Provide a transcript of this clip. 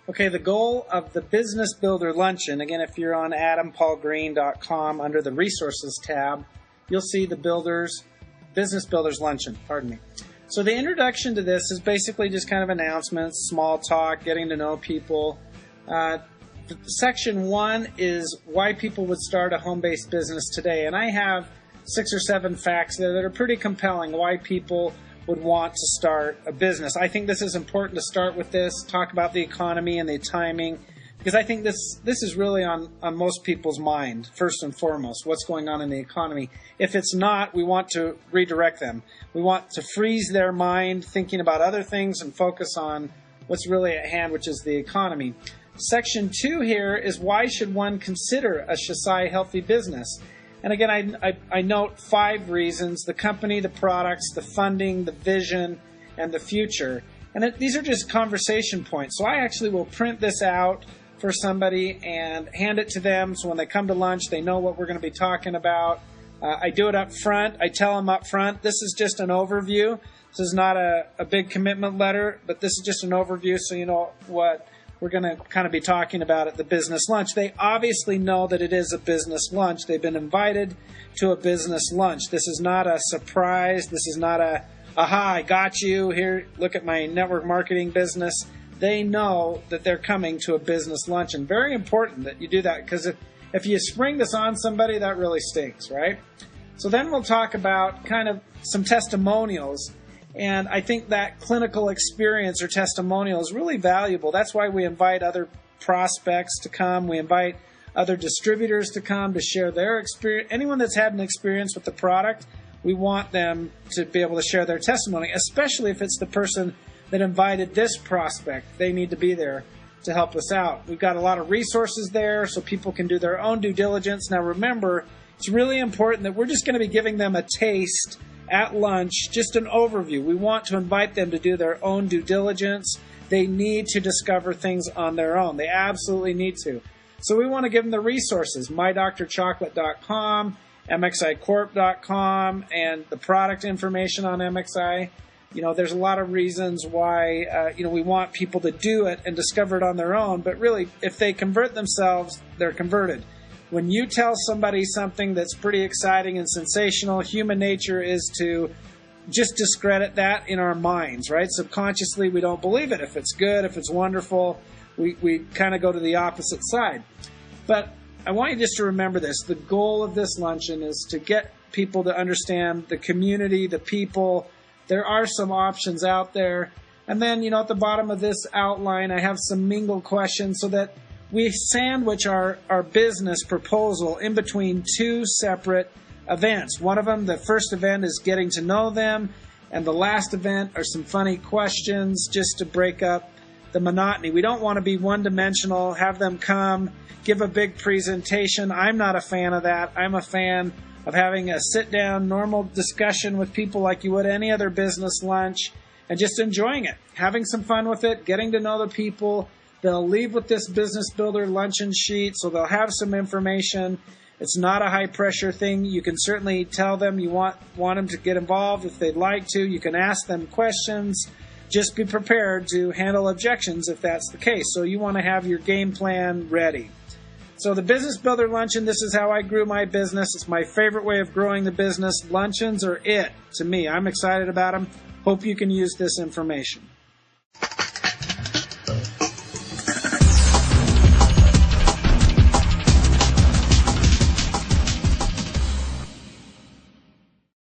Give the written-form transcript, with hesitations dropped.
Okay, the goal of the Business Builder Luncheon, again, if you're on adampaulgreen.com under the Resources tab, you'll see the Business Builders Luncheon, pardon me. So the introduction to this is basically just kind of announcements, small talk, getting to know people. Section 1 is why people would start a home-based business today, and I have 6 or 7 facts there that are pretty compelling why people would want to start a business. I think this is important to start with this, talk about the economy and the timing, because I think this is really on most people's mind, first and foremost, what's going on in the economy. If it's not, we want to redirect them. We want to freeze their mind thinking about other things and focus on what's really at hand, which is the economy. Section 2 here is why should one consider a Shasai healthy business? And again, I note 5 reasons: the company, the products, the funding, the vision, and the future. And these are just conversation points. So I actually will print this out for somebody and hand it to them so when they come to lunch, they know what we're going to be talking about. I do it up front. I tell them up front, this is just an overview. This is not a big commitment letter, but this is just an overview so you know what we're going to kind of be talking about at the business lunch. They obviously know that it is a business lunch. They've been invited to a business lunch. This is not a surprise. This is not a, aha, I got you. Here, look at my network marketing business. They know that they're coming to a business lunch. And very important that you do that, because if you spring this on somebody, that really stinks, right? So then we'll talk about kind of some testimonials. And I think that clinical experience or testimonial is really valuable. That's why we invite other prospects to come. We invite other distributors to come to share their experience. Anyone that's had an experience with the product, we want them to be able to share their testimony, especially if it's the person that invited this prospect. They need to be there to help us out. We've got a lot of resources there so people can do their own due diligence. Now remember, it's really important that we're just going to be giving them a taste at lunch, just an overview. We want to invite them to do their own due diligence. They need to discover things on their own. They absolutely need to. So we want to give them the resources, mydrchocolate.com, mxicorp.com, and the product information on MXI. You know, there's a lot of reasons why, we want people to do it and discover it on their own. But really, if they convert themselves, they're converted. When you tell somebody something that's pretty exciting and sensational, human nature is to just discredit that in our minds, right? Subconsciously, we don't believe it. If it's good, if it's wonderful, we kind of go to the opposite side. But I want you just to remember this. The goal of this luncheon is to get people to understand the community, the people. There are some options out there. And then, at the bottom of this outline, I have some mingle questions so that we sandwich our business proposal in between 2 separate events. One of them, the first event, is getting to know them, and the last event are some funny questions just to break up the monotony. We don't want to be one-dimensional, have them come, give a big presentation. I'm not a fan of that. I'm a fan of having a sit-down, normal discussion with people like you would any other business lunch, and just enjoying it, having some fun with it, getting to know the people. They'll leave with this Business Builder luncheon sheet, so they'll have some information. It's not a high-pressure thing. You can certainly tell them you want them to get involved if they'd like to. You can ask them questions. Just be prepared to handle objections if that's the case. So you want to have your game plan ready. So the Business Builder Luncheon, this is how I grew my business. It's my favorite way of growing the business. Luncheons are it to me. I'm excited about them. Hope you can use this information.